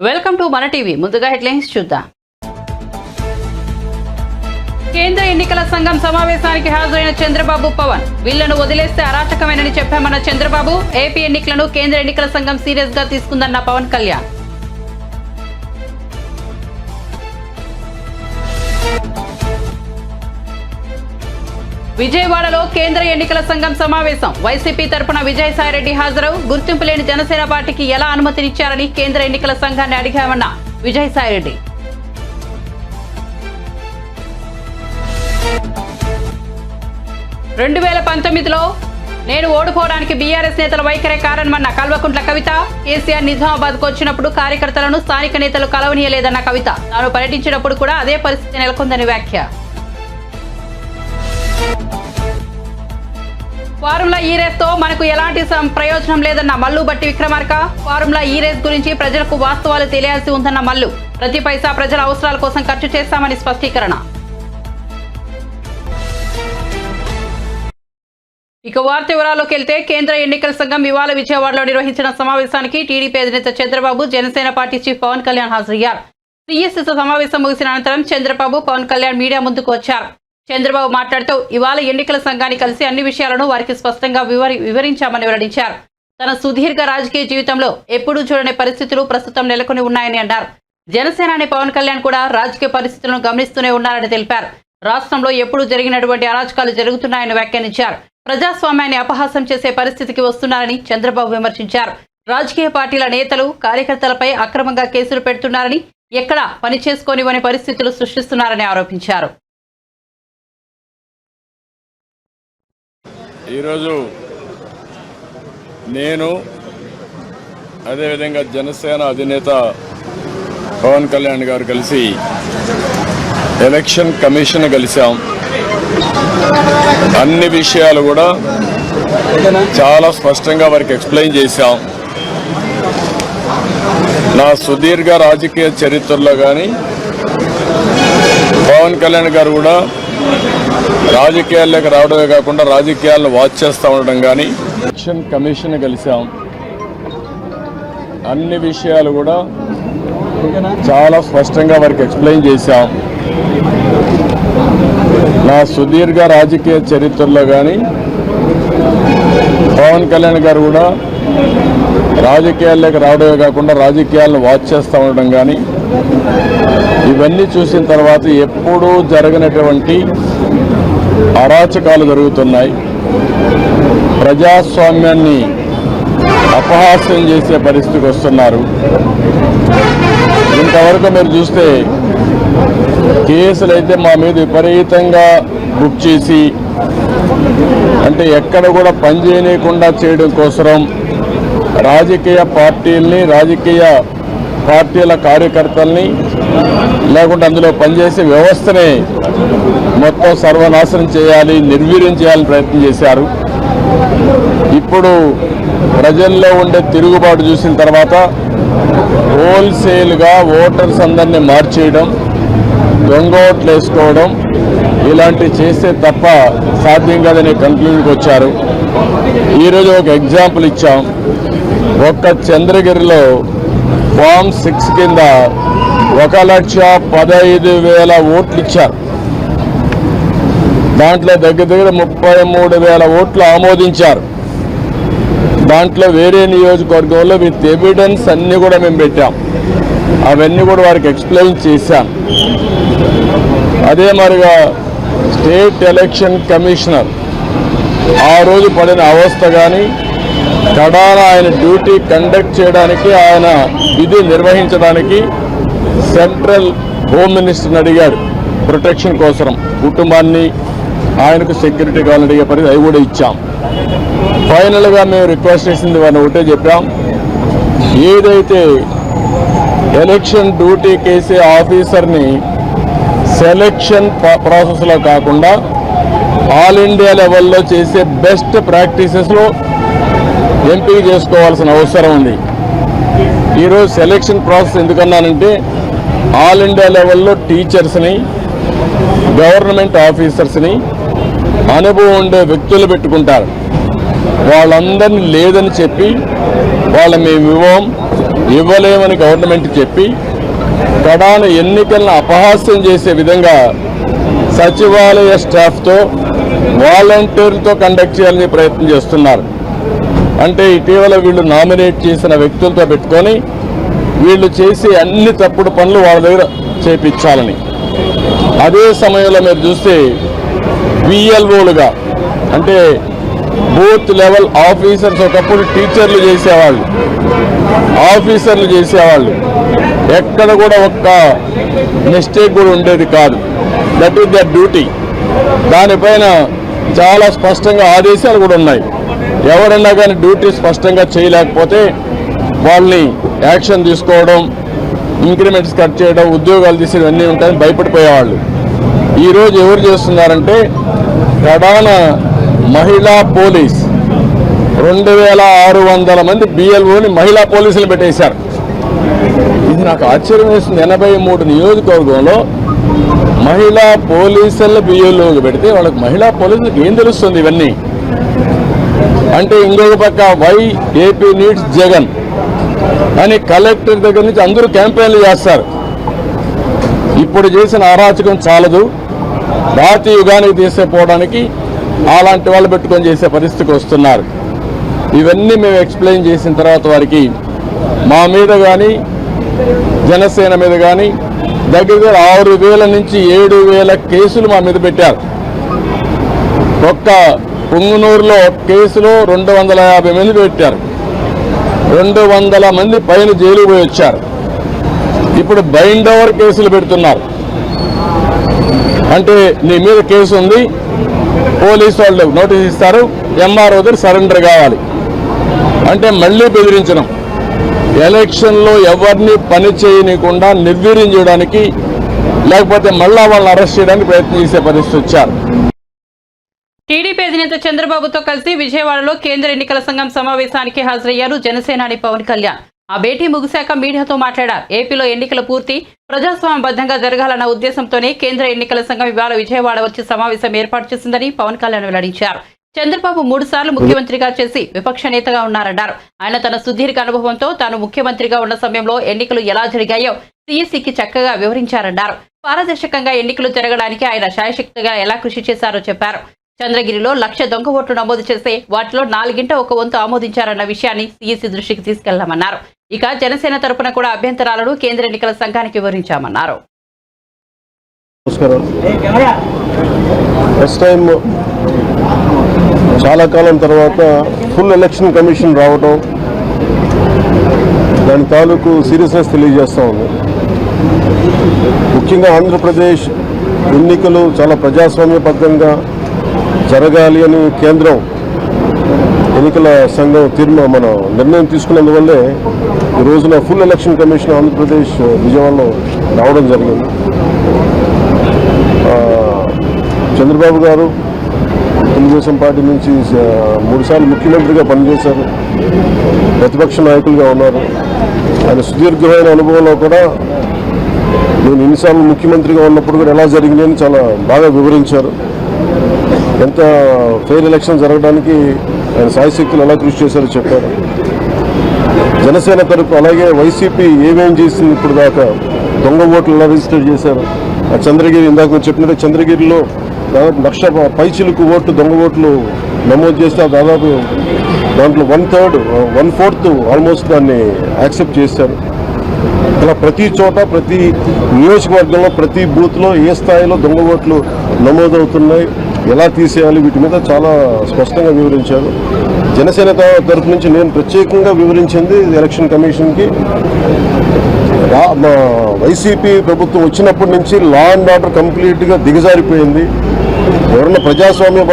Welcome to మన TV. ముందుగా headlines చూద్దాం. కేంద్ర ఎన్నికల సంఘం సమావేశానికి హాజరైన చంద్రబాబు, పవన్ వీళ్లను వదిలేస్తే అరాచకమేనని చెప్పామన్న చంద్రబాబు. ఏపీ ఎన్నికలను కేంద్ర ఎన్నికల సంఘం సీరియస్ గా తీసుకుందన్న పవన్ కళ్యాణ్. విజయవాడలో కేంద్ర ఎన్నికల సంఘం సమావేశం. వైసీపీ తరపున విజయసాయిరెడ్డి హాజరు. గుర్తింపు లేని జనసేన పార్టీకి ఎలా అనుమతినిచ్చారని కేంద్ర ఎన్నికల సంఘాన్ని అడిగామన్న విజయసాయిరెడ్డి. రెండు 2019లో నేను ఓడిపోవడానికి బీఆర్ఎస్ నేతల వైఖరే కారణమన్న కల్వకుంట్ల కవిత. కేసీఆర్ నిజామాబాద్కు వచ్చినప్పుడు కార్యకర్తలను స్థానిక నేతలు కలవనీయలేదన్న కవిత. తాను పర్యటించినప్పుడు కూడా అదే పరిస్థితి నెలకొందని వ్యాఖ్య. ఫార్ములా ఈ రేస్ తో మనకు ఎలాంటి ప్రయోజనం లేదన్న మల్లు బట్టి విక్రమార్క. ఫార్ములా ఈ రేస్ గురించి ప్రజలకు వాస్తవాలు తెలియాల్సి ఉందన్న మల్లు. ప్రతి పైసా ప్రజల అవసరాల కోసం ఖర్చు చేస్తామని స్పష్టీకరణ. ఇక వార్త వివరాల్లోకి వెళ్తే, కేంద్ర ఎన్నికల సంఘం ఇవాళ విజయవాడలో నిర్వహించిన సమావేశానికి టీడీపీ అధినేత చంద్రబాబు, జనసేన పార్టీ చీఫ్ పవన్ కళ్యాణ్ హాజరయ్యారు. సిఎస్తో సమావేశం ముగిసిన అనంతరం చంద్రబాబు, పవన్ కళ్యాణ్ మీడియా ముందుకు వచ్చారు. చంద్రబాబు మాట్లాడుతూ ఇవాళ ఎన్నికల సంఘాన్ని కలిసి అన్ని విషయాలను వారికి స్పష్టంగా వివరించామని వెల్లడించారు. తన సుదీర్ఘ రాజకీయ జీవితంలో ఎప్పుడూ చూడని పరిస్థితులు ప్రస్తుతం నెలకొని ఉన్నాయని అన్నారు. జనసేనాని పవన్ కళ్యాణ్ కూడా రాజకీయ పరిస్థితులను గమనిస్తూనే ఉన్నారని తెలిపారు. రాష్ట్రంలో ఎప్పుడూ జరిగినటువంటి అరాచకాలు జరుగుతున్నాయని వ్యాఖ్యానించారు. ప్రజాస్వామ్యాన్ని అపహాసం చేసే పరిస్థితికి వస్తున్నారని చంద్రబాబు విమర్శించారు. రాజకీయ పార్టీల నేతలు, కార్యకర్తలపై అక్రమంగా కేసులు పెడుతున్నారని, ఎక్కడా పని చేసుకోనివని పరిస్థితులు సృష్టిస్తున్నారని ఆరోపించారు. ఈరోజు నేను అదేవిధంగా జనసేన అధినేత పవన్ కళ్యాణ్ గారు కలిసి ఎలక్షన్ కమిషన్ కలిసాం. అన్ని విషయాలు కూడా చాలా స్పష్టంగా వారికి ఎక్స్ప్లెయిన్ చేశాం. నా సుదీర్ఘ రాజకీయ చరిత్రలో కానీ పవన్ కళ్యాణ్ గారు కూడా రాజకీయాల్లోకి రావడమే కాకుండా రాజకీయాలను వాచ్ చేస్తూ ఉండడం కానీ ఎలక్షన్ కమిషన్ కలిసాం. అన్ని విషయాలు కూడా చాలా స్పష్టంగా వారికి ఎక్స్ప్లెయిన్ చేశాం. నా సుదీర్ఘ రాజకీయ చరిత్రలో కానీ పవన్ కళ్యాణ్ గారు కూడా రాజకీయాల్లోకి రావడమే కాకుండా రాజకీయాలను వాచ్ చేస్తూ ఉండడం కానీ ఇవన్నీ చూసిన తర్వాత ఎప్పుడూ జరగనటువంటి అరాచకాలు జరుగుతున్నాయి. ప్రజాస్వామ్యాన్ని అపహాస్యం చేసే పరిస్థితికి వస్తున్నారు. ఇంతవరకు మీరు చూస్తే కేసులు అయితే మా మీద విపరీతంగా బుక్ చేసి, అంటే ఎక్కడ కూడా పనిచేయకుండా చేయడం కోసం రాజకీయ పార్టీల్ని, రాజకీయ పార్టీల కార్యకర్తల్ని, లేకుంటే అందులో పనిచేసే వ్యవస్థనే మొత్తం సర్వనాశనం చేయాలి, నిర్వీర్యం చేయాలని ప్రయత్నం చేశారు. ఇప్పుడు ప్రజల్లో ఉండే తిరుగుబాటు చూసిన తర్వాత హోల్సేల్గా ఓటర్స్ అందరినీ మార్చేయడం, దొంగ ఓట్లు వేసుకోవడం ఇలాంటివి చేస్తే తప్ప సాధ్యం కాదని కన్క్లూజన్కి వచ్చారు. ఈరోజు ఒక ఎగ్జాంపుల్ ఇచ్చాం. ఒక్క చంద్రగిరిలో ఫామ్ 6 కింద 1,15,000 ఓట్లు ఇచ్చారు. దాంట్లో దగ్గర 33,000 ఓట్లు ఆమోదించారు. దాంట్లో వేరే నియోజకవర్గంలో విత్ ఎవిడెన్స్ అన్నీ కూడా మేము పెట్టాం. అవన్నీ కూడా వారికి ఎక్స్ప్లెయిన్ చేశాం. అదే మరిగా స్టేట్ ఎలక్షన్ కమిషనర్ ఆ రోజు పడిన అవస్థ కానీ, కడాన ఆయన డ్యూటీ కండక్ట్ చేయడానికి, ఆయన విధి నిర్వహించడానికి సెంట్రల్ హోమ్ మినిస్టర్ని అడిగాడు ప్రొటెక్షన్ కోసం. కుటుంబాన్ని, ఆయనకు సెక్యూరిటీ కావాలని అడిగే పరిస్థితి అవి కూడా ఇచ్చాం. ఫైనల్గా మేము రిక్వెస్ట్ చేసింది వారిని ఒకటే చెప్పాం. ఏదైతే ఎలక్షన్ డ్యూటీ చేసే ఆఫీసర్ని సెలక్షన్ ప్రాసెస్లో కాకుండా ఆల్ ఇండియా లెవెల్లో చేసే బెస్ట్ ప్రాక్టీసెస్లో ఎంపిక చేసుకోవాల్సిన అవసరం ఉంది. ఈరోజు సెలక్షన్ ప్రాసెస్ ఎందుకన్నానంటే ఆల్ ఇండియా లెవెల్లో టీచర్స్ని, గవర్నమెంట్ ఆఫీసర్స్ని, అనుభవం ఉండే వ్యక్తులు పెట్టుకుంటారు. వాళ్ళందరినీ లేదని చెప్పి మేము ఇవ్వలేమని గవర్నమెంట్ చెప్పి కడాన ఎన్నికలను అపహాస్యం చేసే విధంగా సచివాలయ స్టాఫ్తో వాలంటీర్లతో కండక్ట్ చేయాలని ప్రయత్నం చేస్తున్నారు. అంటే ఇటీవల వీళ్ళు నామినేట్ చేసిన వ్యక్తులతో పెట్టుకొని వీళ్ళు చేసే అన్ని తప్పుడు పనులు వాళ్ళ దగ్గర చేపించాలని. అదే సమయంలో మీరు చూస్తే బిఎల్ఓలుగా అంటే బూత్ లెవెల్ ఆఫీసర్స్ ఒకప్పుడు టీచర్లు చేసేవాళ్ళు, ఆఫీసర్లు చేసేవాళ్ళు. ఎక్కడ కూడా ఒక్క మిస్టేక్ కూడా ఉండేది కాదు. That is their duty. దానిపైన చాలా స్పష్టంగా ఆదేశాలు కూడా ఉన్నాయి. ఎవరన్నా కానీ డ్యూటీ స్పష్టంగా చేయలేకపోతే వాళ్ళని యాక్షన్ తీసుకోవడం, ఇంక్రిమెంట్స్ కట్ చేయడం, ఉద్యోగాలు తీసేవి అన్నీ ఉంటాయని భయపడిపోయేవాళ్ళు. ఈరోజు ఎవరు చేస్తున్నారంటే ప్రధాన మహిళా పోలీస్ 2600 మంది బిఎల్ఓని మహిళా పోలీసులు పెట్టేశారు. ఇది నాకు ఆశ్చర్యం వేస్తుంది. 83 నియోజకవర్గంలో మహిళా పోలీసుల బిఎల్ఓలు పెడితే వాళ్ళకి మహిళా పోలీసులకు ఏం తెలుస్తుంది ఇవన్నీ అంటే? ఇంకొక పక్క వై ఏపీ నీడ్స్ జగన్ అని కలెక్టర్ దగ్గర నుంచి అందరూ క్యాంపెయిన్లు చేస్తారు. ఇప్పుడు చేసిన అరాచకం చాలదు, రాతి యుగానికి తీసుకుపోవడానికి అలాంటి వాళ్ళు పెట్టుకొని చేసే పరిస్థితికి వస్తున్నారు. ఇవన్నీ మేము ఎక్స్ప్లెయిన్ చేసిన తర్వాత వారికి మా మీద కానీ జనసేన మీద కానీ దగ్గర 6000 నుంచి 7000 కేసులు మా మీద పెట్టారు. ఒక్క పుంగునూరులో కేసులో 250 మంది పెట్టారు. 200 మంది పైన జైలు పోయి వచ్చారు. ఇప్పుడు బైండ్ ఓవర్ కేసులు పెడుతున్నారు. అంటే నీ మీద కేసు ఉంది, పోలీసు వాళ్ళు నోటీస్ ఇస్తారు, ఎంఆర్ఓ దగ్గర సరెండర్ కావాలి అంటే మళ్ళీ బెదిరించడం. ఎలక్షన్లో ఎవరిని పని చేయనీయకుండా నిర్వీర్యం లేకపోతే మళ్ళా వాళ్ళని అరెస్ట్ చేయడానికి ప్రయత్నం చేసే పరిస్థితి వచ్చారు. టీడీపీ అధినేత చంద్రబాబుతో కలిసి విజయవాడలో కేంద్ర ఎన్నికల సంఘం సమావేశానికి హాజరయ్యారు జనసేనాని పవన్ కళ్యాణ్. ఆ భేటీ ముగిశాక మీడియాతో మాట్లాడారు. ఏపీలో ఎన్నికలు పూర్తి ప్రజాస్వామ్యబద్ధంగా జరగాలన్న ఉద్దేశంతోనే కేంద్ర ఎన్నికల సంఘం ఇవాళ విజయవాడ వచ్చి సమావేశం ఏర్పాటు చేసిందని పవన్ కళ్యాణ్ వెల్లడించారు. చంద్రబాబు 3 సార్లు ముఖ్యమంత్రిగా చేసి విపక్ష నేతగా ఉన్నారన్నారు. ఆయన తన సుదీర్ఘ అనుభవంతో తాను ముఖ్యమంత్రిగా ఉన్న సమయంలో ఎన్నికలు ఎలా జరిగాయో సీఈసీకి చక్కగా వివరించారన్నారు. పారదర్శకంగా ఎన్నికలు జరగడానికి ఆయన శాయశక్తిగా ఎలా కృషి చేశారో చెప్పారు. చంద్రగిరిలో 1,00,000 దొంగ ఓట్లు నమోదు చేస్తే వాటిలో 1/4 వంతు ఆమోదించారన్న విషయాన్ని సీఈసీ దృష్టికి తీసుకెళ్లామన్నారు. ఇక జనసేన తరపున కూడా అభ్యంతరాలను కేంద్ర ఎన్నికల సంఘానికి వివరించామన్నారు. చాలా కాలం తర్వాత ఫుల్ ఎలక్షన్ కమిషన్ రావడం దాని తాలూకు సీరియస్నెస్ తెలియజేస్తూ ఉంది. ముఖ్యంగా ఆంధ్రప్రదేశ్ ఎన్నికలు చాలా ప్రజాస్వామ్యబద్ధంగా జరగాలి అని కేంద్రం ఎన్నికల సంఘం నిర్ణయం తీసుకున్నందువల్లే ఈ రోజున ఫుల్ ఎలక్షన్ కమిషన్ ఆంధ్రప్రదేశ్ విజయవాడలో రావడం జరిగింది. చంద్రబాబు గారు తెలుగుదేశం పార్టీ నుంచి 3 సార్లు ముఖ్యమంత్రిగా పనిచేశారు, ప్రతిపక్ష నాయకులుగా ఉన్నారు. ఆయన సుదీర్ఘమైన అనుభవంలో కూడా నేను ఎన్నిసార్లు ముఖ్యమంత్రిగా ఉన్నప్పుడు కూడా ఎలా జరిగిందని చాలా బాగా వివరించారు. ఎంత ఫెయిర్ ఎలక్షన్ జరగడానికి ఆయన సాయశక్తులు ఎలా కృషి చేశారో చెప్పారు. జనసేన తరపు అలాగే వైసీపీ ఏమేం చేసింది ఇప్పుడు దాకా, దొంగ ఓట్లు ఎలా రిజిస్టర్ చేశారు. ఆ చంద్రగిరి ఇందాక మీరు చెప్పినట్టు చంద్రగిరిలో దాదాపు 1,00,000 పైచిలుకు ఓట్లు దొంగ ఓట్లు నమోదు చేస్తే దాదాపు దాంట్లో 1/4 ఆల్మోస్ట్ దాన్ని యాక్సెప్ట్ చేశారు. అలా ప్రతి చోట ప్రతి నియోజకవర్గంలో ప్రతి బూత్లో ఏ స్థాయిలో దొంగ ఓట్లు నమోదవుతున్నాయి, ఎలా తీసేయాలి, వీటి మీద చాలా స్పష్టంగా వివరించారు. జనసేన తరఫు నుంచి నేను ప్రత్యేకంగా వివరించింది ఎలక్షన్ కమిషన్కి, మా వైసీపీ ప్రభుత్వం వచ్చినప్పటి నుంచి లా అండ్ ఆర్డర్ కంప్లీట్గా దిగజారిపోయింది. ఎవరన్నా ప్రజాస్వామ్య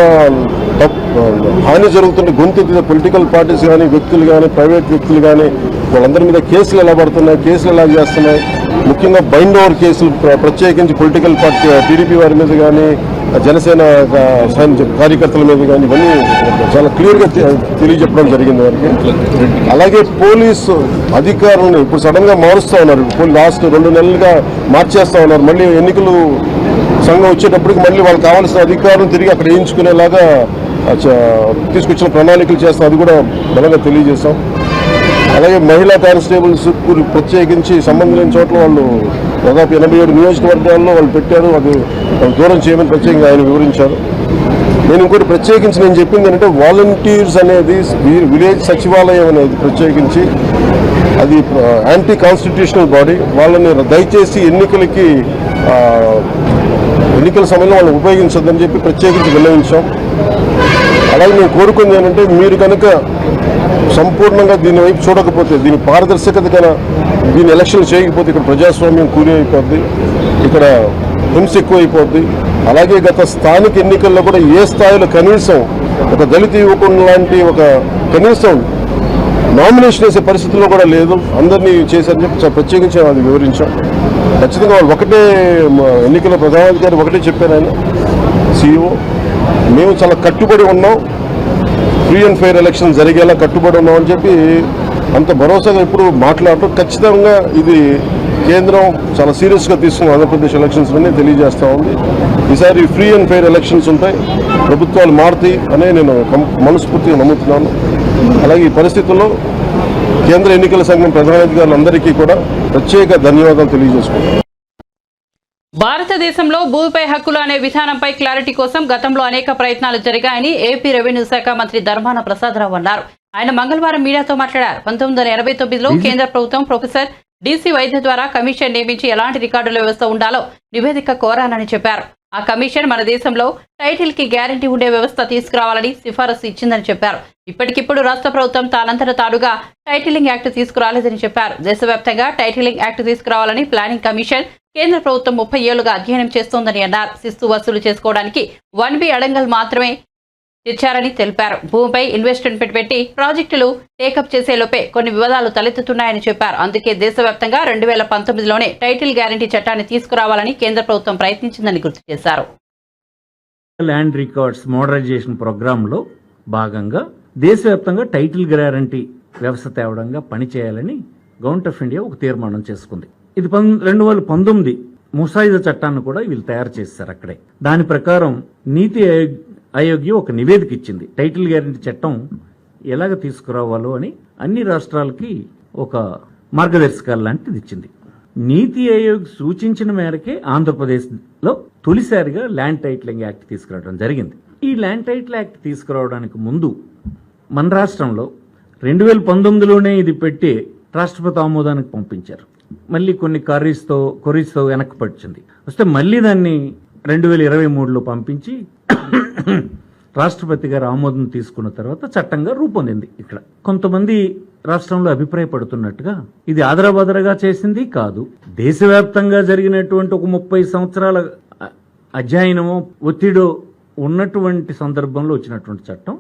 హాని జరుగుతున్న గొంతు పొలిటికల్ పార్టీస్ కానీ వ్యక్తులు కానీ ప్రైవేట్ వ్యక్తులు కానీ వాళ్ళందరి మీద కేసులు ఎలా పడుతున్నాయి, కేసులు ఎలా చేస్తున్నాయి, ముఖ్యంగా బైండ్ ఓవర్ కేసులు ప్రత్యేకించి పొలిటికల్ పార్టీ టీడీపీ వారి మీద కానీ జనసేన కార్యకర్తల మీద కానీ ఇవన్నీ చాలా క్లియర్గా తెలియజెప్పడం జరిగింది వారికి. అలాగే పోలీసు అధికారులను ఇప్పుడు సడన్గా మారుస్తూ ఉన్నారు. లాస్ట్ 2 నెలలుగా మార్చేస్తూ ఉన్నారు. మళ్ళీ ఎన్నికలు సంఘం వచ్చేటప్పటికి మళ్ళీ వాళ్ళకి కావాల్సిన అధికారులను తిరిగి అక్కడ వేయించుకునేలాగా తీసుకొచ్చిన ప్రణాళికలు చేస్తాం, అది కూడా బలంగా తెలియజేస్తాం. అలాగే మహిళా కానిస్టేబుల్స్ ప్రత్యేకించి సంబంధం లేని చోట్ల వాళ్ళు దాదాపు 87 నియోజకవర్గాల్లో వాళ్ళు పెట్టారు, అది దూరం చేయమని ప్రత్యేకంగా ఆయన వివరించారు. నేను ఇంకోటి ప్రత్యేకించి నేను చెప్పింది ఏంటంటే వాలంటీర్స్ అనేది విలేజ్ సచివాలయం అనేది ప్రత్యేకించి అది యాంటీ కాన్స్టిట్యూషనల్ బాడీ. వాళ్ళని దయచేసి ఎన్నికల సమయంలో వాళ్ళని ఉపయోగించొద్దని చెప్పి ప్రత్యేకించి విన్నవించాం. అలాగే మేము కోరుకుంది ఏంటంటే మీరు కనుక సంపూర్ణంగా దీని వైపు చూడకపోతే, దీని పారదర్శకత కన్నా దీని ఎలక్షన్ చేయకపోతే ఇక్కడ ప్రజాస్వామ్యం కూలి అయిపోద్ది, ఇక్కడ హింస ఎక్కువైపోద్ది. అలాగే గత స్థానిక ఎన్నికల్లో కూడా ఏ స్థాయిలో కనీసం ఒక దళిత యువకుడు లాంటి ఒక కనీసం నామినేషన్ వేసే పరిస్థితుల్లో కూడా లేదు, అందరినీ చేశారని చెప్పి ప్రత్యేకించి అది వివరించాం. ఖచ్చితంగా వాళ్ళు ఒకటే, ఎన్నికల ప్రధానాధికారి ఒకటే చెప్పారు ఆయన CEO, మేము చాలా కట్టుబడి ఉన్నాం, ఫ్రీ అండ్ ఫెయిర్ ఎలక్షన్ జరిగేలా కట్టుబడి ఉన్నాం అని చెప్పి అంత భరోసాగా ఇప్పుడు మాట్లాడటం. ఖచ్చితంగా ఇది కేంద్రం చాలా సీరియస్గా తీసుకున్న ఆంధ్రప్రదేశ్ ఎలక్షన్స్ అని తెలియజేస్తూ ఉంది. ఈసారి ఫ్రీ అండ్ ఫెయిర్ ఎలక్షన్స్ ఉంటాయి, ప్రభుత్వాలు మారుతాయి అనే నేను మనస్ఫూర్తిగా నమ్ముతున్నాను. అలాగే ఈ పరిస్థితుల్లో కేంద్ర ఎన్నికల సంఘం ప్రధానాధికారులందరికీ కూడా ప్రత్యేక ధన్యవాదాలు తెలియజేసుకుంటున్నాను. భారతదేశంలో భూమిపై హక్కులు అనే విధానంపై క్లారిటీ కోసం గతంలో అనేక ప్రయత్నాలు జరిగాయని ఏపీ రెవెన్యూ శాఖ మంత్రి ధర్మాన ప్రసాదరావు అన్నారు. ఆయన మంగళవారం మీడియాతో మాట్లాడారు. 1989లో కేంద్ర ప్రభుత్వం ప్రొఫెసర్ DC వైద్య ద్వారా కమిషన్ నియమించి ఎలాంటి రికార్డుల వ్యవస్థ ఉండాలో నివేదిక కోరానని చెప్పారు. ఆ కమిషన్ మన దేశంలో టైటిల్ కి గ్యారంటీ ఉండే వ్యవస్థ తీసుకురావాలని సిఫారసు ఇచ్చిందని చెప్పారు. ఇప్పటికిప్పుడు రాష్ట్ర ప్రభుత్వం తానంతట తానుగా టైటిలింగ్ యాక్ట్ తీసుకురాలేదని చెప్పారు. దేశవ్యాప్తంగా టైటిలింగ్ యాక్ట్ తీసుకురావాలని ప్లానింగ్ కమిషన్ కేంద్ర ప్రభుత్వం 30 ఏళ్లుగా అధ్యయనం చేస్తోందని అన్నారు. శిస్తు వసూలు చేసుకోవడానికి 1B అడంగల్ మాత్రమే తెచ్చారని తెలిపారు. భూమిపై ఇన్వెస్ట్మెంట్ పెట్టి ప్రాజెక్టులు టేకప్ చేసేలోపే కొన్ని వివాదాలు తలెత్తుతున్నాయని చెప్పారు. అందుకే దేశవ్యాప్తంగా 2019లోనే టైటిల్ గ్యారంటీ చట్టాన్ని తీసుకురావాలని కేంద్ర ప్రభుత్వం ప్రయత్నించిందని గుర్తు చేశారు. ల్యాండ్ రికార్డ్స్ మోడరైజేషన్ ప్రోగ్రాంలో భాగంగా దేశవ్యాప్తంగా టైటిల్ గ్యారంటీ వ్యవస్థ తేవడంగా పనిచేయాలని గవర్నమెంట్ ఆఫ్ ఇండియా ఒక తీర్మానం చేసుకుంది. ఇది 2019 ముసాయిదా చట్టాన్ని కూడా వీళ్ళు తయారు చేశారు అక్కడే. దాని ప్రకారం నీతి ఆయోగ్ ఒక నివేదిక ఇచ్చింది. టైటిల్ గ్యారంటీ చట్టం ఎలాగ తీసుకురావాలో అని అన్ని రాష్ట్రాలకి ఒక మార్గదర్శకాలు లాంటిది ఇచ్చింది. నీతి ఆయోగ్ సూచించిన మేరకే ఆంధ్రప్రదేశ్లో తొలిసారిగా ల్యాండ్ టైటిలింగ్ యాక్ట్ తీసుకురావడం జరిగింది. ఈ ల్యాండ్ టైటిల్ యాక్ట్ తీసుకురావడానికి ముందు మన రాష్ట్రంలో 2019లోనే ఇది పెట్టి రాష్ట్రపతి ఆమోదానికి పంపించారు. మళ్ళీ కొన్ని కొరీస్తో వెనక్కి పడిచింది. వస్తే మళ్ళీ దాన్ని 2023లో పంపించి రాష్ట్రపతి గారు ఆమోదం తీసుకున్న తర్వాత చట్టంగా రూపొందింది. ఇక్కడ కొంతమంది రాష్ట్రంలో అభిప్రాయపడుతున్నట్టుగా ఇది ఆదరాబాదరగా చేసింది కాదు. దేశవ్యాప్తంగా జరిగినటువంటి ఒక 30 సంవత్సరాల అధ్యయనమో ఒత్తిడో ఉన్నటువంటి సందర్భంలో వచ్చినటువంటి చట్టం,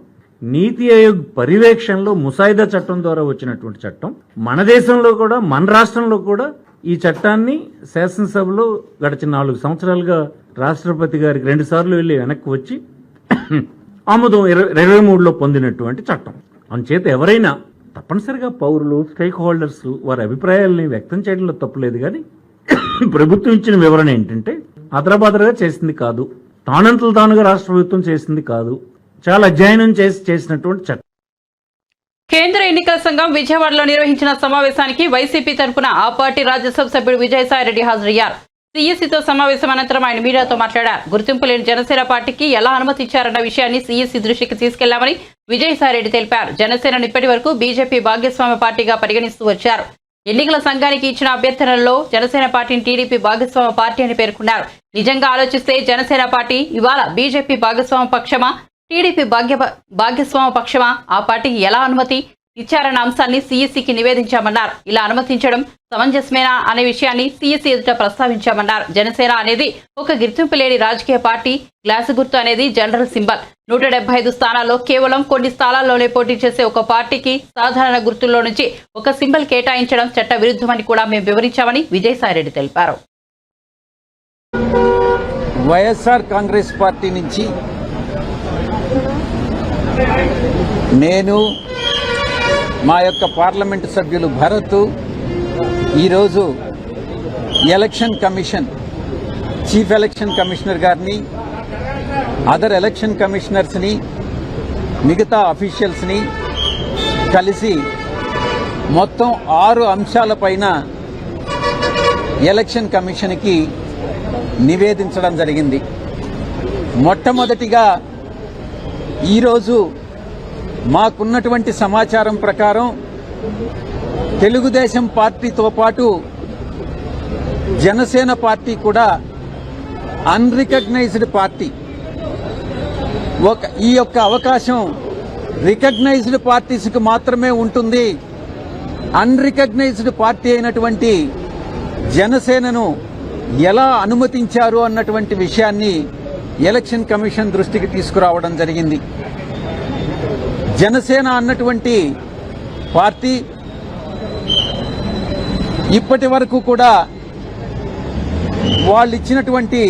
నీతి ఆయోగ్ పర్యవేక్షణలో ముసాయిదా చట్టం ద్వారా వచ్చినటువంటి చట్టం. మన దేశంలో కూడా, మన రాష్ట్రంలో కూడా ఈ చట్టాన్ని శాసనసభలో గడిచిన 4 సంవత్సరాలుగా రాష్ట్రపతి గారికి 2 సార్లు వెళ్లి వెనక్కి వచ్చి ఆమోదం 2023లో పొందినటువంటి చట్టం. అందుచేత ఎవరైనా తప్పనిసరిగా పౌరులు, స్టేక్ హోల్డర్స్ వారి అభిప్రాయాలని వ్యక్తం చేయడంలో తప్పులేదు. కానీ ప్రభుత్వం ఇచ్చిన వివరణ ఏంటంటే ఆదరాబాదరగా చేసింది కాదు, తానంతలు తానుగా రాష్ట్ర ప్రభుత్వం చేసింది కాదు, చాలా అధ్యయనం చేసినటువంటి చట్టం. కేంద్ర ఎన్నికల సంఘం విజయవాడలో నిర్వహించిన సమావేశానికి వైసీపీ తరఫున ఆ పార్టీ రాజ్యసభ సభ్యుడు విజయసాయిరెడ్డి హాజరయ్యారు. సిఎస్సితో సమావేశం అనంతరం ఆయన మీడియాతో మాట్లాడారు. గుర్తింపు లేని జనసేన పార్టీకి ఎలా అనుమతి ఇచ్చారన్న విషయాన్ని సిఎస్సి దృష్టికి తీసుకెళ్లామని విజయసాయిరెడ్డి తెలిపారు. జనసేనను ఇప్పటి వరకు బీజేపీ భాగస్వామ్య పార్టీగా పరిగణిస్తూ వచ్చారు. ఎన్నికల సంఘానికి ఇచ్చిన అభ్యర్థనల్లో జనసేన పార్టీని టీడీపీ భాగస్వామ్య పార్టీ అని పేర్కొన్నారు. నిజంగా ఆలోచిస్తే జనసేన పార్టీ ఇవాళ బీజేపీ భాగస్వామ్య పక్షమా, టీడీపీ భాగస్వామ్య పక్షమా, ఆ పార్టీకి ఎలా అనుమతి ఇచ్చారన్న అంశాన్ని సిఎస్సికి నివేదించామన్నారు. ఇలా అనుమతించడం సమంజసమేనా అనే విషయాన్ని సిఎస్సి ఎదుట ప్రస్తావించామన్నారు. జనసేన అనేది ఒక గుర్తింపు లేని రాజకీయ పార్టీ. గ్లాసు గుర్తు అనేది జనరల్ సింబల్. 175 స్థానాల్లో కేవలం కొన్ని స్థానాల్లోనే పోటీ చేసే ఒక పార్టీకి సాధారణ గుర్తుల్లో నుంచి ఒక సింబల్ కేటాయించడం చట్ట విరుద్ధమని కూడా మేము వివరించామని విజయసాయిరెడ్డి తెలిపారు. వైఎస్ఆర్ కాంగ్రెస్ పార్టీ నుంచి నేను, మా యొక్క పార్లమెంటు సభ్యులు భరత్ ఈరోజు election commission, chief election commissioner గారిని, అదర్ ఎలక్షన్ కమిషనర్స్ని మిగతా అఫీషియల్స్ని కలిసి మొత్తం 6 అంశాలపైన ఎలక్షన్ కమిషన్కి నివేదించడం జరిగింది. మొట్టమొదటిగా ఈరోజు మాకున్నటువంటి సమాచారం ప్రకారం తెలుగుదేశం పార్టీతో పాటు జనసేన పార్టీ కూడా అన్రికగ్నైజ్డ్ పార్టీ. ఈ యొక్క అవకాశం రికగ్నైజ్డ్ పార్టీస్కి మాత్రమే ఉంటుంది. అన్రికగ్నైజ్డ్ పార్టీ అయినటువంటి జనసేనను ఎలా అనుమతించారు అన్నటువంటి విషయాన్ని ఎలక్షన్ కమిషన్ దృష్టికి తీసుకురావడం జరిగింది. జనసేన అన్నటువంటి పార్టీ ఇప్పటి వరకు కూడా వాళ్ళు ఇచ్చినటువంటి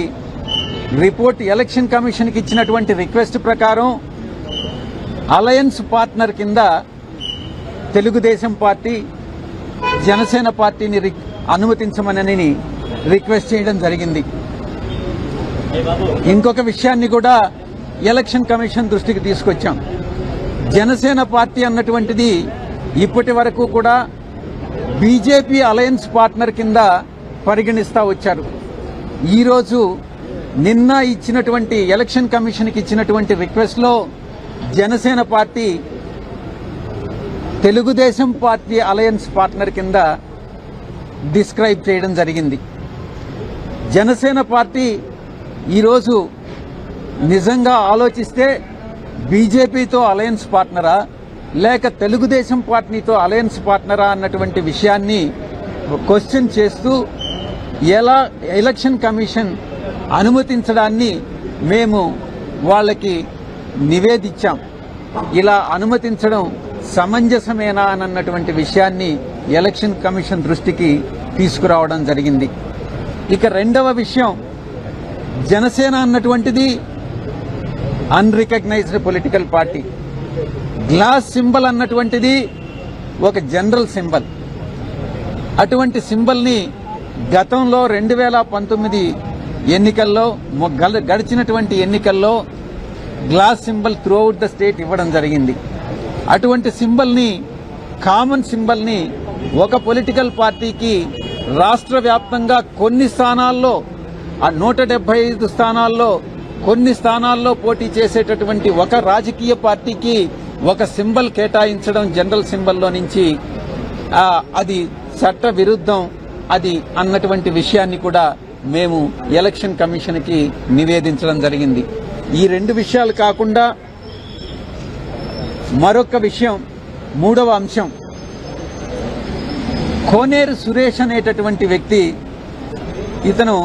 రిపోర్ట్, ఎలక్షన్ కమిషన్కి ఇచ్చినటువంటి రిక్వెస్ట్ ప్రకారం అలయన్స్ పార్ట్నర్ కింద తెలుగుదేశం పార్టీ, జనసేన పార్టీని అనుమతించమని రిక్వెస్ట్ చేయడం జరిగింది. ఇంకొక విషయాన్ని కూడా ఎలక్షన్ కమిషన్ దృష్టికి తీసుకొచ్చాం. జనసేన పార్టీ అన్నటువంటిది ఇప్పటి వరకు కూడా బీజేపీ అలయన్స్ పార్ట్నర్ కింద పరిగణిస్తా వచ్చారు. ఈరోజు నిన్న ఇచ్చినటువంటి ఎలక్షన్ కమిషన్కి ఇచ్చినటువంటి రిక్వెస్ట్లో Janasena party Telugu Desam party alliance partner కింద డిస్క్రైబ్ చేయడం జరిగింది. జనసేన పార్టీ ఈరోజు నిజంగా ఆలోచిస్తే బీజేపీతో అలయన్స్ పార్ట్నరా లేక తెలుగుదేశం పార్టీతో అలయన్స్ పార్ట్నరా అన్నటువంటి విషయాన్ని క్వశ్చన్ చేస్తూ ఎలా ఎలక్షన్ కమిషన్ అనుమతించడాన్ని మేము వాళ్ళకి నివేదించాం. ఇలా అనుమతించడం సమంజసమేనా అన్నటువంటి విషయాన్ని ఎలక్షన్ కమిషన్ దృష్టికి తీసుకురావడం జరిగింది. ఇక రెండవ విషయం, జనసేన అన్నటువంటిది unrecognised political party. Glass symbol అన్నటువంటిది ఒక జనరల్ సింబల్. అటువంటి సింబల్ని గతంలో 2019 ఎన్నికల్లో గడిచినటువంటి ఎన్నికల్లో glass symbol throughout the state ఇవ్వడం జరిగింది. అటువంటి సింబల్ని, కామన్ సింబల్ని ఒక పొలిటికల్ పార్టీకి రాష్ట్ర వ్యాప్తంగా కొన్ని స్థానాల్లో, ఆ 175 స్థానాల్లో కొన్ని స్థానాల్లో పోటీ చేసేటటువంటి ఒక రాజకీయ పార్టీకి ఒక సింబల్ కేటాయించడం జనరల్ సింబల్లో నుంచి అది చట్ట విరుద్ధం అది అన్నటువంటి విషయాన్ని కూడా మేము ఎలక్షన్ కమిషన్కి నివేదించడం జరిగింది. ఈ రెండు విషయాలు కాకుండా మరొక విషయం, మూడవ అంశం, కోనేరు సురేష్ అనేటటువంటి వ్యక్తి, ఇతను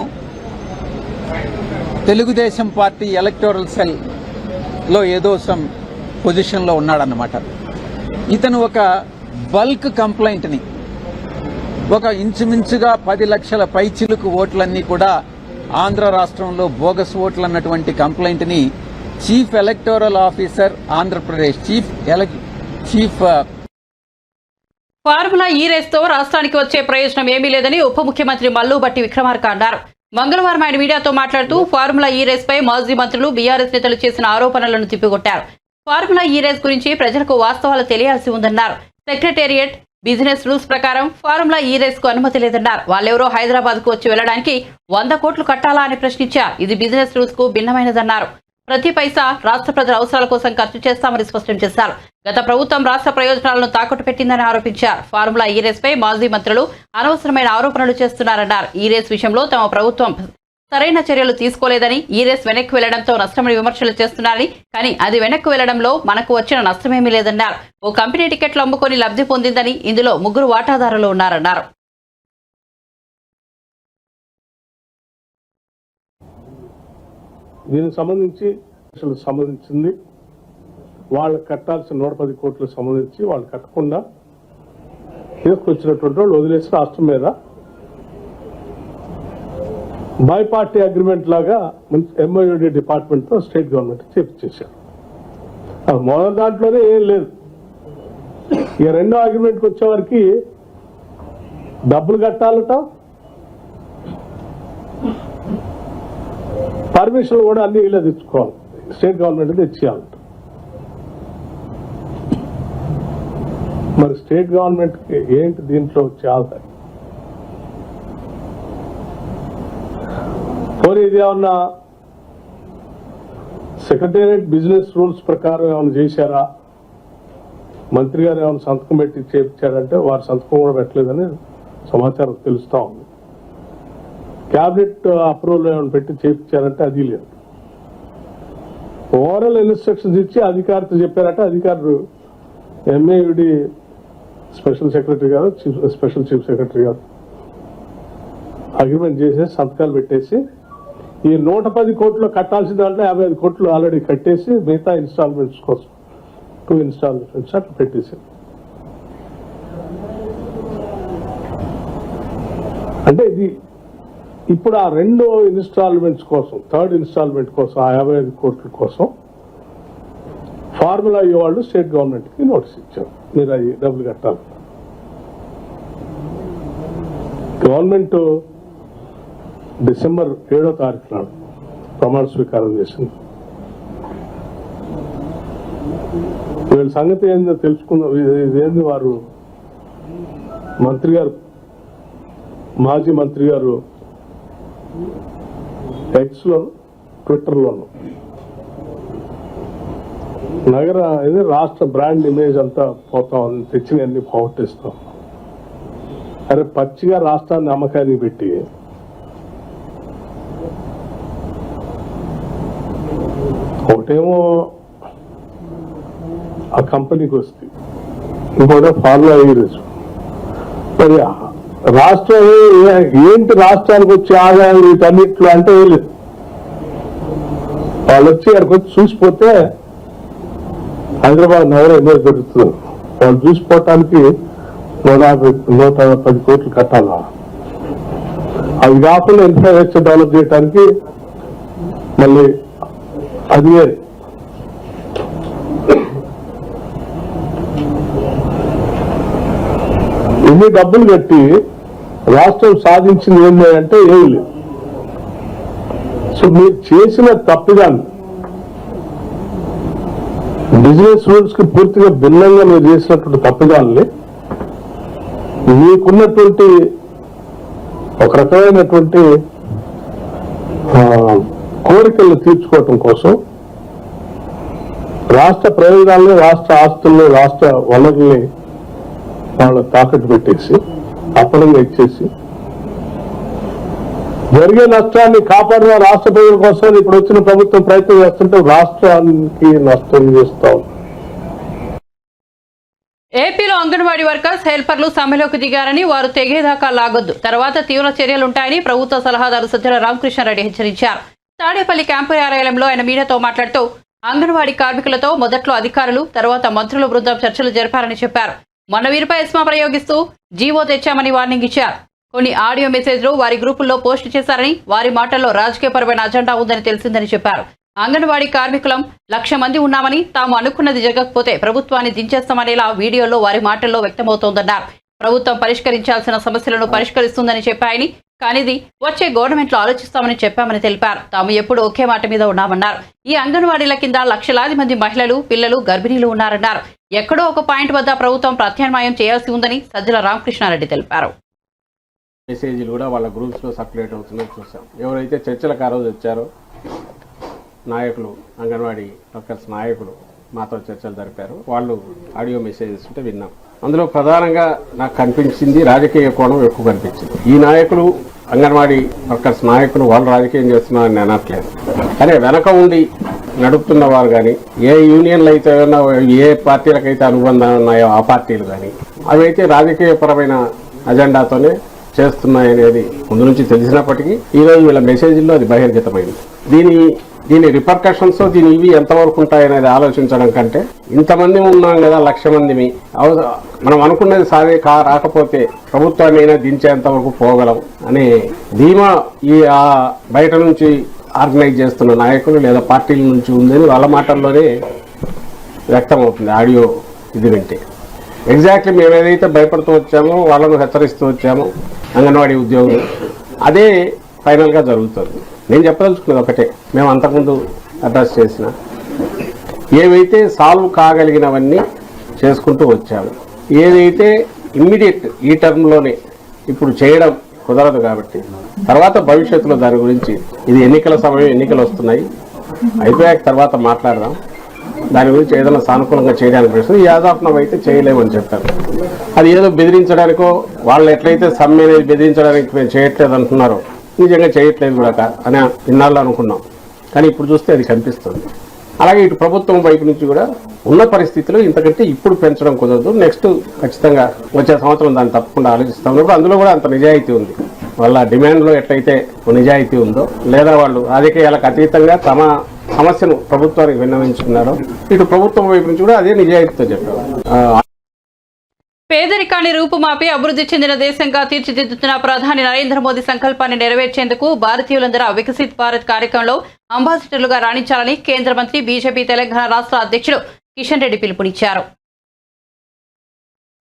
తెలుగుదేశం పార్టీ ఎలక్టోరల్ సెల్ లో ఏదో సమ్ పొజిషన్లో ఉన్నాడన్నమాట. ఇతను ఒక బల్క్ కంప్లైంట్ని, ఒక ఇంచుమించుగా 10 లక్షల పైచిలుకు ఓట్లన్నీ కూడా ఆంధ్ర రాష్ట్రంలో బోగస్ ఓట్లు అన్నటువంటి కంప్లైంట్ని chief electoral officer Andhra Pradesh chief formula E రేస్తో రాష్ట్రానికి వచ్చే ప్రయోజనం ఏమీ లేదని ఉప ముఖ్యమంత్రి మల్లుబట్టి విక్రమార్క అన్నారు. మంగళవారం ఆయన మీడియాతో మాట్లాడుతూ ఫార్ములా ఈ రేస్ పై మాజీ మంత్రులు, బీఆర్ఎస్ నేతలు చేసిన ఆరోపణలను తిప్పికొట్టారు. ఫార్ములా ఈ రేస్ గురించి ప్రజలకు వాస్తవాలు తెలియాల్సి ఉందన్నారు. సెక్రటేరియట్ బిజినెస్ రూల్స్ ప్రకారం ఫార్ములా ఈ రేస్ కు అనుమతి లేదన్నారు. వాళ్ళెవరో హైదరాబాద్ కు వచ్చి వెళ్లడానికి 100 కోట్లు కట్టాలా అని ప్రశ్నించారు. ఇది బిజినెస్ రూల్స్ కు భిన్నమైనదన్నారు. ప్రతి పైసా రాష్ట్ర ప్రజల అవసరాల కోసం ఖర్చు చేస్తామని స్పష్టం చేశారు. గత ప్రభుత్వం రాష్ట్ర ప్రయోజనాలను తాకట్టు పెట్టిందని ఆరోపించారు. ఫార్ములా ఈ రేస్ పై మాజీ మంత్రులు అనవసరమైన ఆరోపణలు చేస్తున్నారన్నారు. ఈ రేస్ విషయంలో తమ ప్రభుత్వం సరైన చర్యలు తీసుకోలేదని, ఈ రేస్ వెనక్కి వెళ్లడంతో నష్టమని విమర్శలు చేస్తున్నారని, కానీ అది వెనక్కి వెళ్లడంలో మనకు వచ్చిన నష్టమేమీ లేదన్నారు. ఓ కంపెనీ టికెట్లు అమ్ముకొని లబ్ధి పొందిందని, ఇందులో 3 వాటాదారులు ఉన్నారన్నారు. దీనికి సంబంధించింది వాళ్ళకి కట్టాల్సిన 110 కోట్లకు సంబంధించి వాళ్ళు కట్టకుండా తీసుకొచ్చినటువంటి వాళ్ళు వదిలేసి రాష్ట్రం మీద బై పార్టీ అగ్రిమెంట్ లాగా ఎంఓయూడి డిపార్ట్మెంట్ తో స్టేట్ గవర్నమెంట్ చేపించేశారు. మొదటి దాంట్లోనే ఏం లేదు. ఈ రెండో అగ్రిమెంట్కి వచ్చేవారికి డబ్బులు కట్టాలట, పర్మిషన్ కూడా అన్ని వీళ్ళే తెచ్చుకోవాలి, స్టేట్ గవర్నమెంట్ తెచ్చేయాలంట. మరి స్టేట్ గవర్నమెంట్కి ఏంటి దీంట్లో వచ్చే ఆదాయం? పోనీ ఇది ఏమన్నా సెక్రటేరియట్ బిజినెస్ రూల్స్ ప్రకారం ఏమైనా చేశారా? మంత్రి గారు ఏమైనా సంతకం పెట్టి చేయించారంటే వారి సంతకం కూడా పెట్టలేదని సమాచారం తెలుస్తా ఉంది. క్యాబినెట్ అప్రూవల్ ఏమైనా పెట్టి చేయించారంటే అది లేదు. ఓవరాల్ ఇన్స్ట్రక్షన్స్ ఇచ్చి అధికారితో చెప్పారంటే అధికారులు ఎంఏయుడి స్పెషల్ సెక్రటరీ గారు, స్పెషల్ చీఫ్ సెక్రటరీ గారు అగ్రిమెంట్ చేసేసి సంతకాలు పెట్టేసి ఈ 110 కోట్లు కట్టాల్సిన దాంట్లో 55 కోట్లు ఆల్రెడీ కట్టేసి మిగతా ఇన్స్టాల్మెంట్స్ కోసం 2 ఇన్స్టాల్మెంట్స్ అట్లా పెట్టేసి, అంటే ఇది ఇప్పుడు ఆ 2 ఇన్స్టాల్మెంట్స్ కోసం, 3rd ఇన్స్టాల్మెంట్ కోసం ఆ 55 కోట్ల కోసం ఫార్ములా అయ్యేవాళ్ళు స్టేట్ గవర్నమెంట్కి నోటీస్ ఇచ్చారు, మీరు అవి డబ్బులు కట్టాలి. గవర్నమెంట్ డిసెంబర్ 7వ తారీఖు నాడు ప్రమాణ స్వీకారం చేసింది. వీళ్ళ సంగతి ఏందో తెలుసుకుందాం. ఇదేంది వారు మంత్రి గారు, మాజీ మంత్రి గారు ఎక్స్ లో, ట్విట్టర్లోను నగర ఇది రాష్ట్ర బ్రాండ్ ఇమేజ్ అంతా పోతాం, తెచ్చినవన్నీ పోగొట్టేస్తాం. అరే పచ్చిగా రాష్ట్రాన్ని అమ్మకానికి పెట్టి ఒకటేమో ఆ కంపెనీకి వస్తుంది, ఇంకోటి ఫార్ములా అయ్యేది. మరి రాష్ట్రం ఏంటి, రాష్ట్రానికి వచ్చే ఆదాయం వీటన్నిట్లో అంటే లేదు. వాళ్ళు వచ్చి అక్కడికి వచ్చి చూసిపోతే హైదరాబాద్ నగరం ఎన్నో జరుగుతుంది. వాళ్ళు చూసిపోవటానికి 110 కోట్లు కట్టాలా? అవి కాకుండా ఇన్ఫ్రాస్ట్రక్చర్ డెవలప్ చేయడానికి మళ్ళీ అది వేరే. ఇన్ని డబ్బులు కట్టి రాష్ట్రం సాధించింది ఏంటి అంటే ఏమి లేదు. సో మీరు చేసిన తప్పిదాన్ని, బిజినెస్ రూల్స్ కి పూర్తిగా భిన్నంగా మీరు చేసినటువంటి తప్పిదాన్ని మీకున్నటువంటి ఒక రకమైనటువంటి కోరికలను తీర్చుకోవటం కోసం రాష్ట్ర ప్రయోజనాలని, రాష్ట్ర ఆస్తుల్ని, రాష్ట్ర వనరుల్ని వాళ్ళ తాకట్టు పెట్టేసి అప్పనంగా ఇచ్చేసి జరిగే నష్టాన్ని కాపాడిన రాష్ట్ర ప్రజల కోసం ఇప్పుడు వచ్చిన ప్రభుత్వం ప్రయత్నం చేస్తుంటే రాష్ట్రానికి నష్టం చేస్తాం. ఏపీలో అంగన్వాడీ వర్కర్స్, హెల్పర్లు సమ్మెలోకి దిగారని, వారు తెగేదాకా లాగొద్దు, తర్వాత తీవ్ర చర్యలుంటాయని ప్రభుత్వ సలహాదారు సజ్జల రామకృష్ణారెడ్డి హెచ్చరించారు. తాడేపల్లి క్యాంపు కార్యాలయంలో ఆయన మీడియాతో మాట్లాడుతూ అంగన్వాడీ కార్మికులతో మొదట్లో అధికారులు, తర్వాత మంత్రుల బృందం చర్చలు జరిపారని చెప్పారు. మొన్న వీరిపై ఎస్మా ప్రయోగిస్తూ జీవో తెచ్చామని వార్నింగ్ ఇచ్చారు. కొన్ని ఆడియో మెసేజ్లు వారి గ్రూపుల్లో పోస్టు చేశారని, వారి మాటల్లో రాజకీయపరమైన అజెండా ఉందని తెలిసిందని చెప్పారు. అంగన్వాడీ కార్మికులం 1,00,000 మంది ఉన్నామని, తాము అనుకున్నది జరగకపోతే ప్రభుత్వాన్ని దించేస్తామనేలా వీడియోలో వారి మాటల్లో వ్యక్తమవుతోందన్నారు. ప్రభుత్వం పరిష్కరించాల్సిన సమస్యలను పరిష్కరిస్తుందని చెప్పాయని, కానిది వచ్చే గవర్నమెంట్లో ఆలోచిస్తామని చెప్పామని తెలిపారు. తాము ఎప్పుడు ఒకే మాట మీద ఉన్నామన్నారు. ఈ అంగన్వాడీల కింద లక్షలాది మంది మహిళలు, పిల్లలు, గర్భిణీలు ఉన్నారన్నారు. ఎక్కడో ఒక పాయింట్ వద్ద ప్రభుత్వం ప్రత్యామ్నాయం చేయాల్సి ఉందని సజ్జల రామకృష్ణారెడ్డి తెలిపారు. మెసేజ్లు కూడా వాళ్ళ గ్రూప్స్లో సర్క్యులేట్ అవుతున్నాయి చూసాం. ఎవరైతే చర్చలకు ఆ రోజు వచ్చారో నాయకులు, అంగన్వాడీ వర్కర్స్ నాయకులు మాతో చర్చలు జరిపారు. వాళ్ళు ఆడియో మెసేజెస్ ఉంటే విన్నాం. అందులో ప్రధానంగా నాకు కనిపించింది రాజకీయ కోణం ఎక్కువ కనిపించింది. ఈ నాయకులు, అంగన్వాడీ వర్కర్స్ నాయకులు వాళ్ళు రాజకీయం చేస్తున్నారని అనట్లేదు, కానీ వెనక ఉండి నడుపుతున్న వారు కానీ, ఏ యూనియన్లు అయితే ఏ పార్టీలకైతే అనుబంధాలు ఉన్నాయో ఆ పార్టీలు కానీ అవైతే రాజకీయపరమైన అజెండాతోనే చేస్తున్నాయనేది ముందు నుంచి తెలిసినప్పటికీ ఈరోజు వీళ్ళ మెసేజ్ల్లో అది బహిర్గతమైంది. దీని రిపర్కషన్స్, ఇవి ఎంతవరకు ఉంటాయనేది ఆలోచించడం కంటే, ఇంతమంది ఉన్నాం కదా 1,00,000 మందిని, మనం అనుకున్నది రాకపోతే ప్రభుత్వాన్ని అయినా దించేంత వరకు పోగలం అనే ధీమా ఈ బయట నుంచి ఆర్గనైజ్ చేస్తున్న నాయకులు లేదా పార్టీల నుంచి ఉందని వాళ్ళ మాటల్లోనే వ్యక్తమవుతుంది. ఆడియో ఇది వింటే ఎగ్జాక్ట్లీ మేము ఏదైతే భయపడుతూ వచ్చామో, వాళ్ళను హెచ్చరిస్తూ వచ్చామో అంగన్వాడీ ఉద్యోగులు, అదే ఫైనల్గా జరుగుతుంది. నేను చెప్పదలుచుకున్నది ఒకటే, మేము అంతకుముందు అడ్రస్ చేసిన ఏవైతే సాల్వ్ కాగలిగినవన్నీ చేసుకుంటూ వచ్చాము. ఏదైతే ఇమ్మీడియట్ ఈ టర్మ్లోనే ఇప్పుడు చేయడం కుదరదు కాబట్టి తర్వాత భవిష్యత్తులో దాని గురించి ఇది ఎన్నికల సమయం, ఎన్నికలు వస్తున్నాయి, అయిపోయాక తర్వాత మాట్లాడదాం, దాని గురించి ఏదైనా సానుకూలంగా చేయడానికి ప్రశ్న యాదాప్నం అయితే చేయలేమని చెప్పారు. అది ఏదో బెదిరించడానికో వాళ్ళు ఎట్లయితే సమ్మె అనేది బెదిరించడానికి మేము చేయట్లేదు అంటున్నారో నిజంగా చేయట్లేదు కూడా అని ఇన్నాళ్ళు అనుకున్నాం, కానీ ఇప్పుడు చూస్తే అది కనిపిస్తుంది. అలాగే ఇటు ప్రభుత్వం వైపు నుంచి కూడా ఉన్న పరిస్థితిలో ఇంతకంటే ఇప్పుడు పెంచడం కుదరదు, నెక్స్ట్ ఖచ్చితంగా వచ్చే సంవత్సరం దాన్ని తప్పకుండా ఆలోచిస్తాం. అందులో కూడా అంత నిజాయితీ ఉంది, వాళ్ళ డిమాండ్లో ఎట్లయితే నిజాయితీ ఉందో, లేదా వాళ్ళు రాజకీయాలకు అతీతంగా తమ సమస్యను ప్రభుత్వానికి విన్నవించుకున్నారో ఇటు ప్రభుత్వం వైపు నుంచి కూడా అదే నిజాయితీతో చెప్పారు. పేదరికాన్ని రూపుమాపి అభివృద్ధి చెందిన దేశంగా తీర్చిదిద్దుతున్న ప్రధాని నరేంద్ర మోదీ సంకల్పాన్ని నెరవేర్చేందుకు భారతీయులందరూ వికసిత్ భారత్ కార్యక్రమంలో అంబాసిడర్లుగా రాణించాలని కేంద్ర మంత్రి బీజేపీ తెలంగాణ రాష్ట్ర అధ్యక్షుడు కిషన్ రెడ్డి పిలుపునిచ్చారు.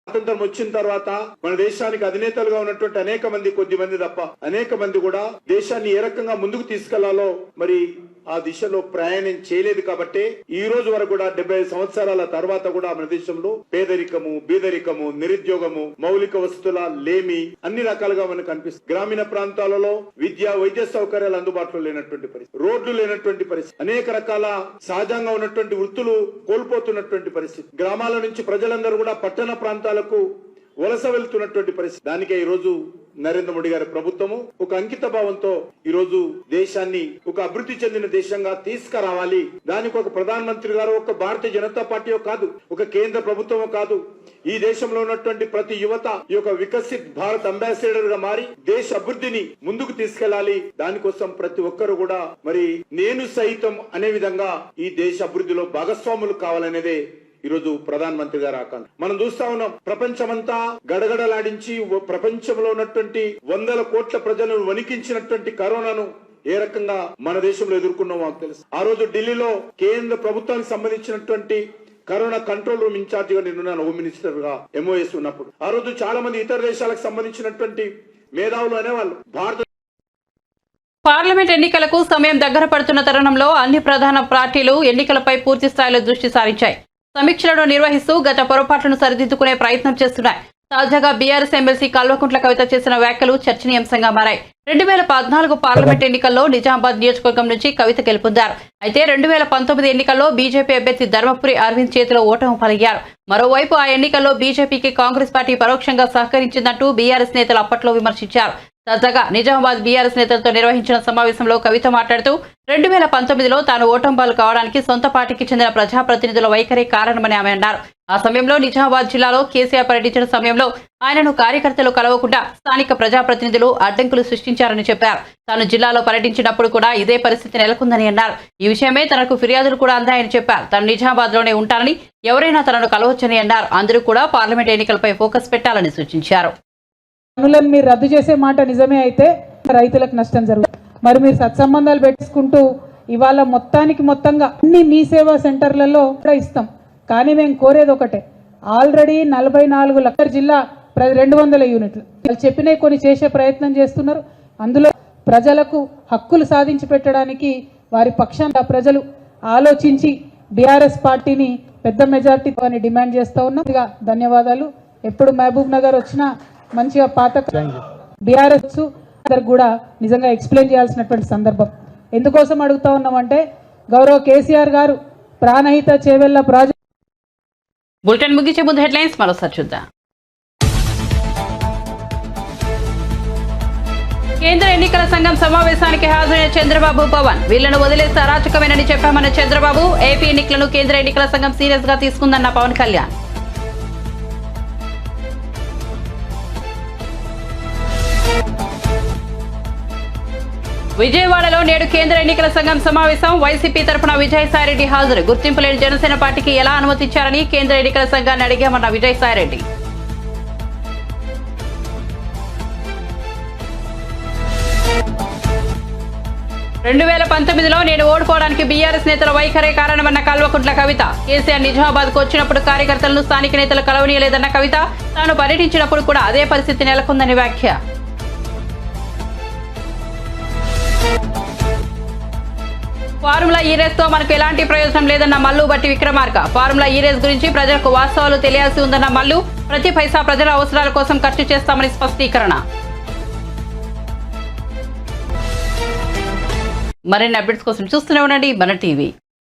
స్వాతంత్రం వచ్చిన తర్వాత మన దేశానికి అధినేతలుగా ఉన్నటువంటి అనేక మంది, కొద్ది మంది తప్ప అనేక మంది కూడా దేశాన్ని ఏ రకంగా ముందుకు తీసుకెళ్లాలో మరి ఆ దిశలో ప్రయాణం చేయలేదు. కాబట్టి ఈ రోజు వరకు కూడా 75 సంవత్సరాల తర్వాత కూడా మన దేశంలో పేదరికము, బీదరికము, నిరుద్యోగము, మౌలిక వసతుల లేమి అన్ని రకాలుగా మనకు కనిపిస్తుంది. గ్రామీణ ప్రాంతాలలో విద్య, వైద్య సౌకర్యాలు అందుబాటులో లేనటువంటి పరిస్థితి, రోడ్లు లేనటువంటి పరిస్థితి, అనేక రకాల సహజంగా ఉన్నటువంటి వృత్తులు కోల్పోతున్నటువంటి పరిస్థితి, గ్రామాల నుంచి ప్రజలందరూ కూడా పట్టణ ప్రాంతాలకు వలస వెళ్తున్నటువంటి పరిస్థితి. దానికే ఈ రోజు నరేంద్ర మోడీ గారి ప్రభుత్వము ఒక అంకిత భావంతో ఈ రోజు దేశాన్ని ఒక అభివృద్ధి చెందిన దేశంగా తీసుకురావాలి. దానికి ఒక ప్రధానమంత్రి గారు ఒక భారతీయ జనతా పార్టీ కాదు, ఒక కేంద్ర ప్రభుత్వమో కాదు, ఈ దేశంలో ఉన్నటువంటి ప్రతి యువత ఈ యొక్క వికసిత్ భారత్ అంబాసిడర్ గా మారి దేశ అభివృద్ధిని ముందుకు తీసుకెళ్లాలి. దానికోసం ప్రతి ఒక్కరు కూడా మరి నేను సైతం అనే విధంగా ఈ దేశ అభివృద్ధిలో భాగస్వాములు కావాలనేదే ఈరోజు ప్రధానమంత్రి గారు ఆకాంక్ష. మనం చూస్తా ఉన్నాం, ప్రపంచమంతా గడగడలాడించి ప్రపంచంలో ఉన్నటువంటి 100 కోట్ల ప్రజలను వణికించినటువంటి కరోనాను ఏ రకంగా మన దేశంలో ఎదుర్కొన్నామో మాకు తెలుసు. ఆ రోజు ఢిల్లీలో కేంద్ర ప్రభుత్వానికి సంబంధించినటువంటి కరోనా కంట్రోల్ రూమ్ ఇన్ఛార్జ్ గా నేనున్నాను, హోమ్ మినిస్టర్ గా MOS ఉన్నప్పుడు. ఆ రోజు చాలా మంది ఇతర దేశాలకు సంబంధించినటువంటి మేధావులు అనేవాళ్ళు పార్లమెంట్ ఎన్నికలకు సమయం దగ్గర పడుతున్న తరుణంలో అన్ని ప్రధాన పార్టీలు ఎన్నికలపై పూర్తి స్థాయిలో దృష్టి సారించాయి. సమీక్షలను నిర్వహిస్తూ గత పొరపాట్లను సరిదిద్దుకునే ప్రయత్నం చేస్తున్నాయి. తాజాగా బీఆర్ఎస్ ఎమ్మెల్సీ కల్వకుంట్ల కవిత చేసిన వ్యాఖ్యలు చర్చనీయాంశంగా మారాయి. 2014 పార్లమెంట్ ఎన్నికల్లో నిజామాబాద్ నియోజకవర్గం నుంచి కవిత గెలుపొందారు. అయితే 2019 ఎన్నికల్లో బీజేపీ అభ్యర్థి ధర్మపురి అరవింద్ చేతిలో ఓటమి పాలయ్యారు. మరోవైపు ఆ ఎన్నికల్లో బీజేపీకి కాంగ్రెస్ పార్టీ పరోక్షంగా సహకరించిందంటూ బీఆర్ఎస్ నేతలు అప్పట్లో విమర్శించారు. తాజాగా నిజామాబాద్ బీఆర్ఎస్ నేతలతో నిర్వహించిన సమావేశంలో కవిత మాట్లాడుతూ 2019లో తాను ఓటంబాలు కావడానికి సొంత పార్టీకి చెందిన ప్రజాప్రతినిధుల వైఖరి కారణమని ఆమె అన్నారు. ఆ సమయంలో నిజామాబాద్ జిల్లాలో కేసీఆర్ పర్యటించిన సమయంలో ఆయనను కార్యకర్తలు కలవకుండా స్థానిక ప్రజాప్రతినిధులు అడ్డంకులు సృష్టించారని చెప్పారు. తాను జిల్లాలో పర్యటించినప్పుడు కూడా ఇదే పరిస్థితి నెలకొందని అన్నారు. ఈ విషయమే తనకు ఫిర్యాదులు కూడా అందాయని చెప్పారు. తాను నిజామాబాద్ లోనే ఉంటానని, ఎవరైనా తనను కలవచ్చని అన్నారు. అందరూ కూడా పార్లమెంట్ ఎన్నికలపై ఫోకస్ పెట్టాలని సూచించారు. పనులను మీరు రద్దు చేసే మాట నిజమే అయితే రైతులకు నష్టం జరుగుతుంది. మరి మీరు సత్సంబంధాలు పెట్టుకుంటూ ఇవాళ మొత్తంగా అన్ని మీ సేవా సెంటర్లలో కూడా ఇస్తాం. కానీ మేము కోరేది ఒకటే, ఆల్రెడీ 44 లక్షల జిల్లా 200 యూనిట్లు వాళ్ళు చెప్పినవి కొన్ని చేసే ప్రయత్నం చేస్తున్నారు. అందులో ప్రజలకు హక్కులు సాధించి పెట్టడానికి వారి పక్షాన ప్రజలు ఆలోచించి బీఆర్ఎస్ పార్టీని పెద్ద మెజార్టీతో డిమాండ్ చేస్తూ ఉన్నాం. ధన్యవాదాలు. ఎప్పుడు మహబూబ్ నగర్ వచ్చినా మంచిగా పాత బీఆర్ఎస్ కూడా నిజంగా ఎక్స్ప్లెయిన్ చేయాల్సినటువంటి సందర్భం. ఎందుకోసం అడుగుతా ఉన్నామంటే గౌరవ కేసీఆర్ గారు ప్రాణహిత చేవెళ్ల ప్రాజెక్ట్. బులెటిన్ ముగించే ముందు హెడ్లైన్స్ మరోసారి చూద్దాం. కేంద్ర ఎన్నికల సంఘం సమావేశానికి హాజరైన చంద్రబాబు, పవన్ వీళ్లను వదిలేస్తే అరాచకమేనని చెప్పామన్న చంద్రబాబు. ఏపీ ఎన్నికలను కేంద్ర ఎన్నికల సంఘం సీరియస్ గా తీసుకుందన్న పవన్ కళ్యాణ్. విజయవాడలో నేడు కేంద్ర ఎన్నికల సంఘం సమావేశం. వైసీపీ తరఫున విజయసాయిరెడ్డి హాజరు. గుర్తింపు లేని జనసేన పార్టీకి ఎలా అనుమతించారని కేంద్ర ఎన్నికల సంఘాన్ని అడిగామన్న విజయసాయిరెడ్డి. "2019లో నేను ఓడిపోవడానికి బీఆర్ఎస్ నేతల వైఖరే కారణమన్న కల్వకుంట్ల కవిత. కేసీఆర్ నిజామాబాద్కు వచ్చినప్పుడు కార్యకర్తలను స్థానిక నేతలు కలవనీయలేదన్న కవిత. తాను పర్యటించినప్పుడు కూడా అదే పరిస్థితి నెలకొందని వ్యాఖ్య. ఫార్ములా ఈ రేస్ తో మనకు ఎలాంటి ప్రయోజనం లేదన్న మల్లు బట్టి విక్రమార్క. ఫార్ములా ఈ రేస్ గురించి ప్రజలకు వాస్తవాలు తెలియాల్సి ఉందన్న మల్లు. ప్రతి పైసా ప్రజల అవసరాల కోసం ఖర్చు చేస్తామని స్పష్టీకరణ. మరిన్ని అప్డేట్స్ కోసం చూస్తూనే ఉండండి మన టీవీ.